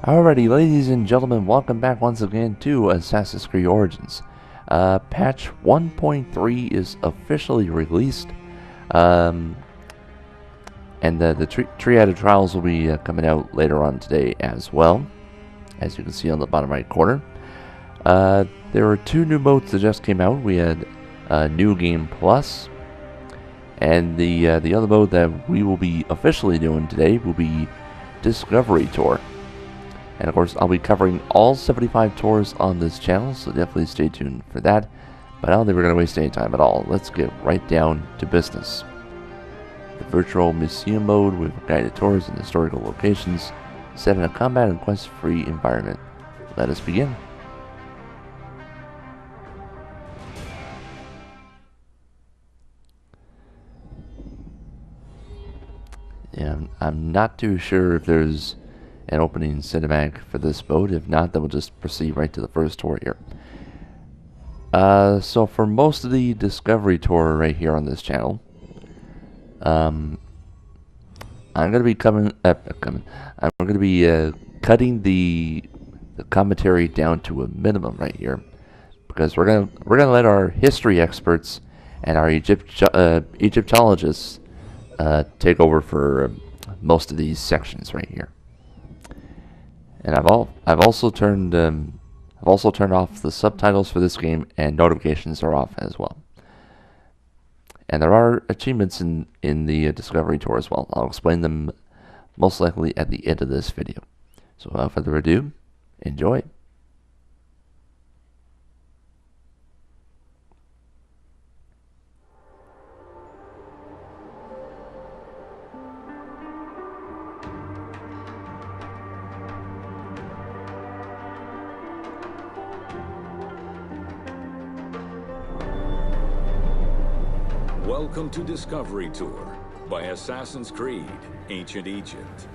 Alrighty, ladies and gentlemen, welcome back once again to Assassin's Creed Origins. Patch 1.3 is officially released, and the Triad Trials will be coming out later on today as well, as you can see on the bottom right corner. There were two new modes that just came out. We had New Game Plus, and the other mode that we will be officially doing today will be Discovery Tour. And of course, I'll be covering all 75 tours on this channel, so definitely stay tuned for that. But I don't think we're going to waste any time at all. Let's get right down to business. The virtual museum mode with guided tours and historical locations set in a combat and quest-free environment. Let us begin. Yeah, I'm not too sure if there's an opening cinematic for this mode. If not, then we'll just proceed right to the first tour here. So for most of the Discovery Tour right here on this channel, I'm going to be cutting the commentary down to a minimum right here, because we're gonna let our history experts and our Egyptologists take over for most of these sections right here. And I've also turned off the subtitles for this game, and notifications are off as well. And there are achievements in the Discovery Tour as well. I'll explain them most likely at the end of this video. So without further ado, enjoy. Welcome to Discovery Tour by Assassin's Creed, Ancient Egypt.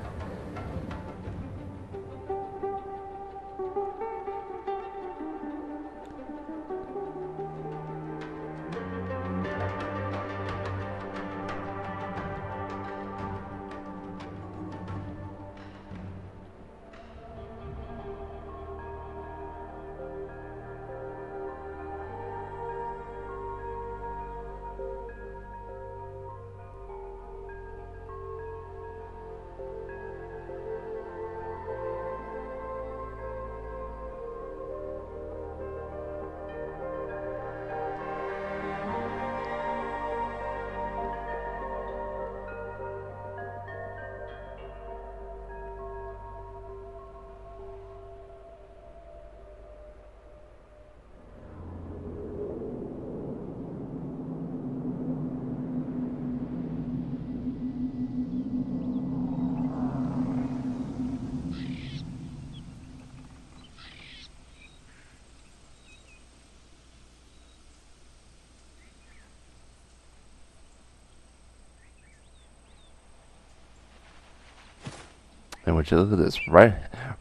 And would you look at this, right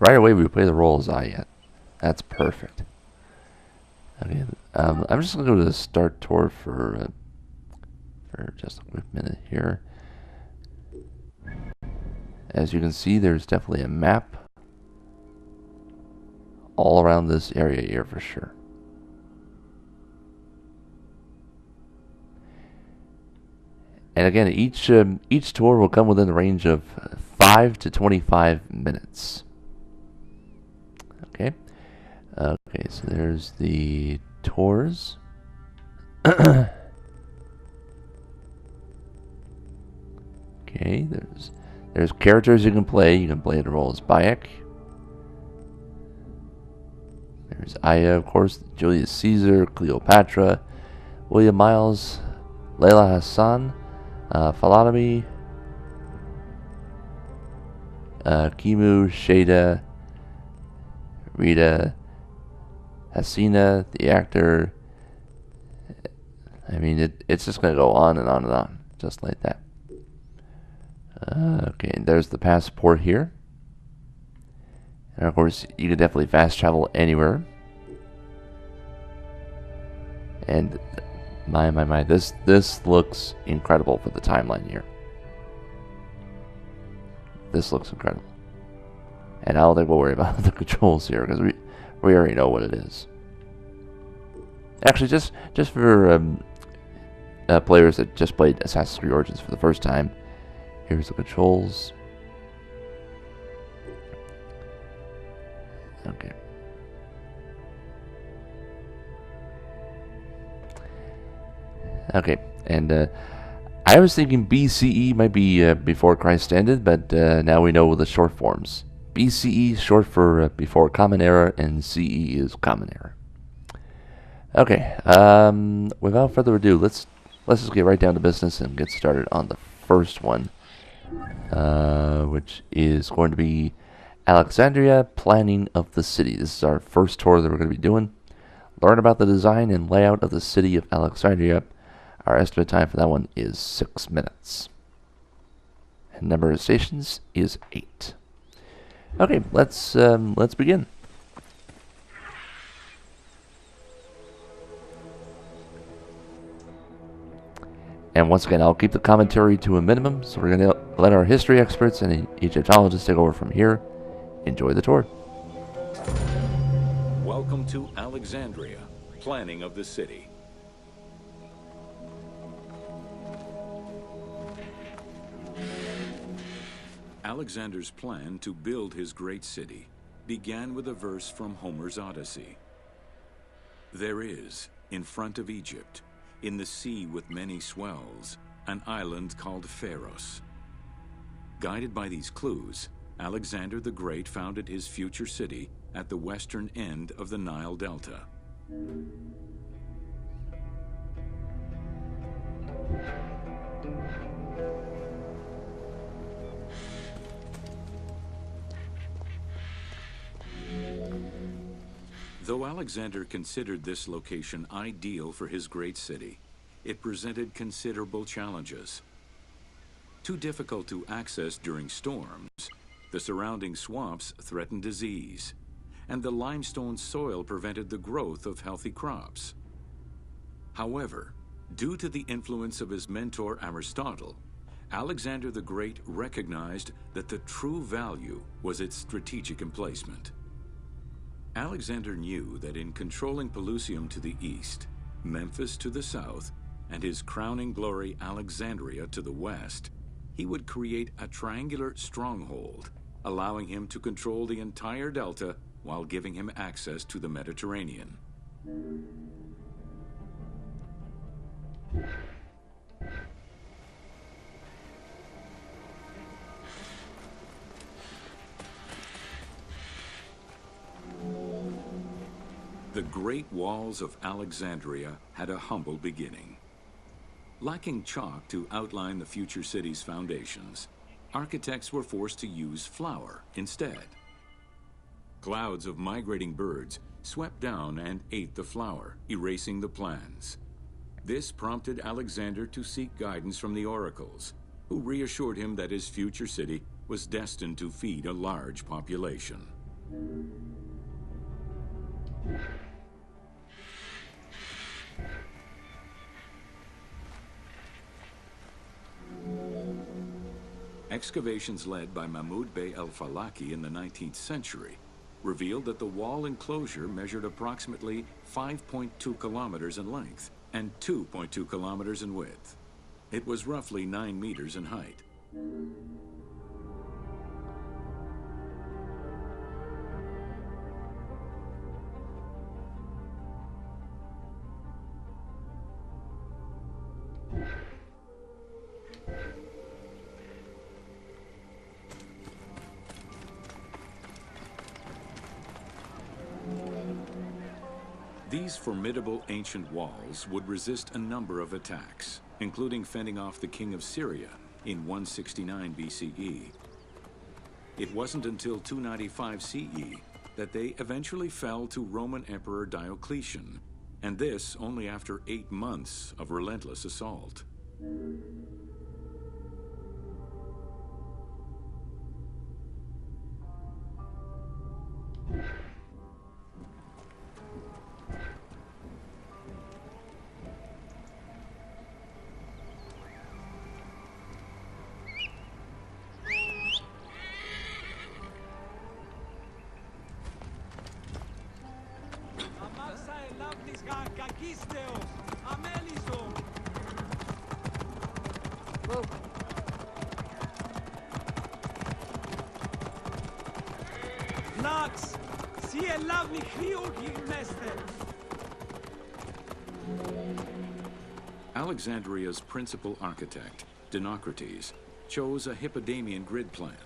away we play the role as Ayat. That's perfect. Okay, I'm just gonna go to the start tour for just a quick minute here. As you can see, there's definitely a map all around this area here for sure. And again, each tour will come within the range of 5 to 25 minutes. Okay. Okay, so there's the tours. Okay, there's characters you can play. You can play the role as Bayek. There's Aya, of course, Julius Caesar, Cleopatra, William Miles, Layla Hassan, Ptolemy, Kimu, Shada, Rita, Hasina, the actor. I mean, it's just going to go on and on and on, just like that. Okay, and there's the passport here. And of course, you can definitely fast travel anywhere. And my, this looks incredible for the timeline here. This looks incredible. And I don't think we'll worry about the controls here, because we already know what it is. Actually, just for players that just played Assassin's Creed Origins for the first time, here's the controls. Okay. Okay, and I was thinking BCE might be before Christ ended, but now we know the short forms. BCE short for before Common Era, and CE is Common Era. Okay, without further ado, let's just get right down to business and get started on the first one, which is going to be Alexandria, planning of the city. This is our first tour that we're going to be doing. Learn about the design and layout of the city of Alexandria. Our estimate time for that one is 6 minutes. And number of stations is 8. Okay, let's begin. And once again, I'll keep the commentary to a minimum, so we're going to let our history experts and Egyptologists take over from here. Enjoy the tour. Welcome to Alexandria, planning of the city. Alexander's plan to build his great city began with a verse from Homer's Odyssey. There is, in front of Egypt, in the sea with many swells, an island called Pharos. Guided by these clues, Alexander the Great founded his future city at the western end of the Nile Delta. Though Alexander considered this location ideal for his great city, it presented considerable challenges. Too difficult to access during storms, the surrounding swamps threatened disease, and the limestone soil prevented the growth of healthy crops. However, due to the influence of his mentor Aristotle, Alexander the Great recognized that the true value was its strategic emplacement. Alexander knew that in controlling Pelusium to the east, Memphis to the south, and his crowning glory Alexandria to the west, he would create a triangular stronghold, allowing him to control the entire delta while giving him access to the Mediterranean. The Great Walls of Alexandria had a humble beginning. Lacking chalk to outline the future city's foundations, architects were forced to use flour instead. Clouds of migrating birds swept down and ate the flour, erasing the plans. This prompted Alexander to seek guidance from the oracles, who reassured him that his future city was destined to feed a large population. Excavations led by Mahmud Bey el-Falaki in the 19th century revealed that the wall enclosure measured approximately 5.2 kilometers in length and 2.2 kilometers in width. It was roughly 9 meters in height. These formidable ancient walls would resist a number of attacks, including fending off the king of Syria in 169 BCE. It wasn't until 295 CE that they eventually fell to Roman Emperor Diocletian, and this only after 8 months of relentless assault. Nox, si je lavni chirurgii mester. Alexandria's principal architect, Dinocrates, chose a Hippodamian grid plan.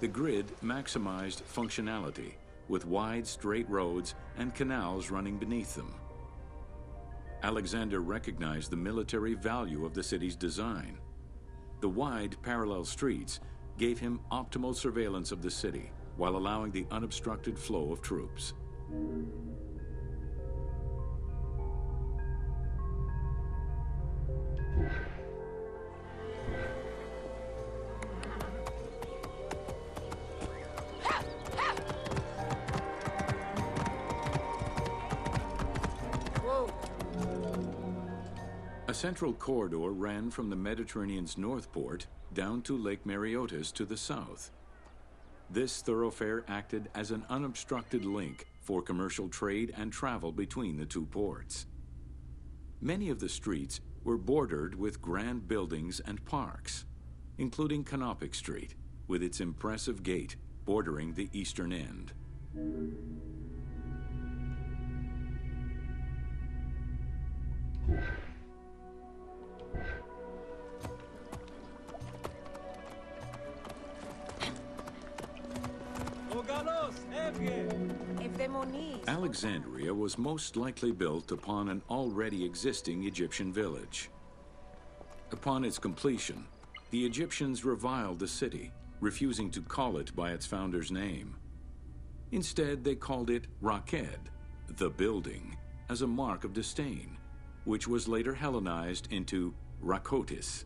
The grid maximized functionality, with wide, straight roads and canals running beneath them. Alexander recognized the military value of the city's design. The wide, parallel streets gave him optimal surveillance of the city, while allowing the unobstructed flow of troops. A central corridor ran from the Mediterranean's north port down to Lake Mareotis to the south. This thoroughfare acted as an unobstructed link for commercial trade and travel between the two ports. Many of the streets were bordered with grand buildings and parks, including Canopic Street, with its impressive gate bordering the eastern end. Alexandria was most likely built upon an already existing Egyptian village. Upon its completion, the Egyptians reviled the city, refusing to call it by its founder's name. Instead, they called it Raked, the building, as a mark of disdain, which was later Hellenized into Rakotis.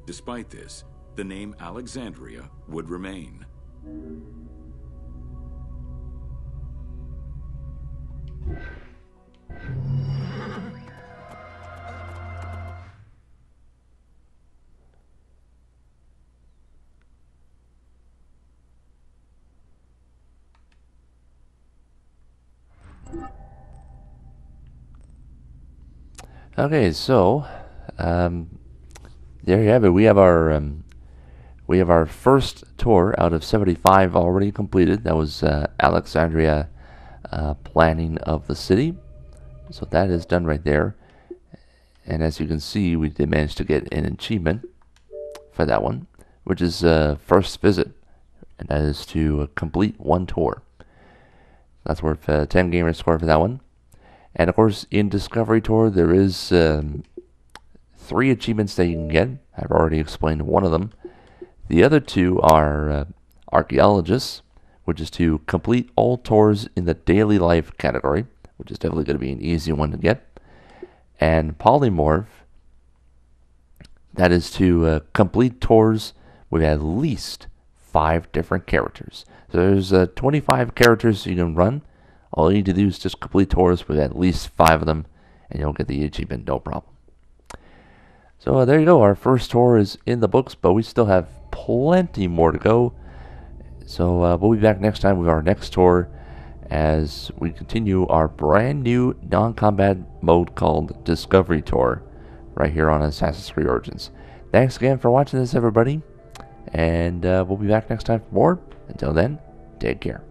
Despite this, the name Alexandria would remain. Okay, so there you have it. We have our first tour out of 75 already completed. That was Alexandria planning of the city. So that is done right there. And as you can see, we did manage to get an achievement for that one, which is first visit, and that is to complete one tour. That's worth 10 gamer score for that one. And of course, in Discovery Tour, there is 3 achievements that you can get. I've already explained one of them. The other 2 are Archaeologists, which is to complete all tours in the daily life category, which is definitely going to be an easy one to get. And Polymorph, that is to complete tours with at least 5 different characters. So there's 25 characters you can run. All you need to do is just complete tours with at least 5 of them, and you'll get the achievement, no problem. So there you go. Our first tour is in the books, but we still have plenty more to go. So we'll be back next time with our next tour as we continue our brand new non-combat mode called Discovery Tour right here on Assassin's Creed Origins. Thanks again for watching this, everybody, and we'll be back next time for more. Until then, take care.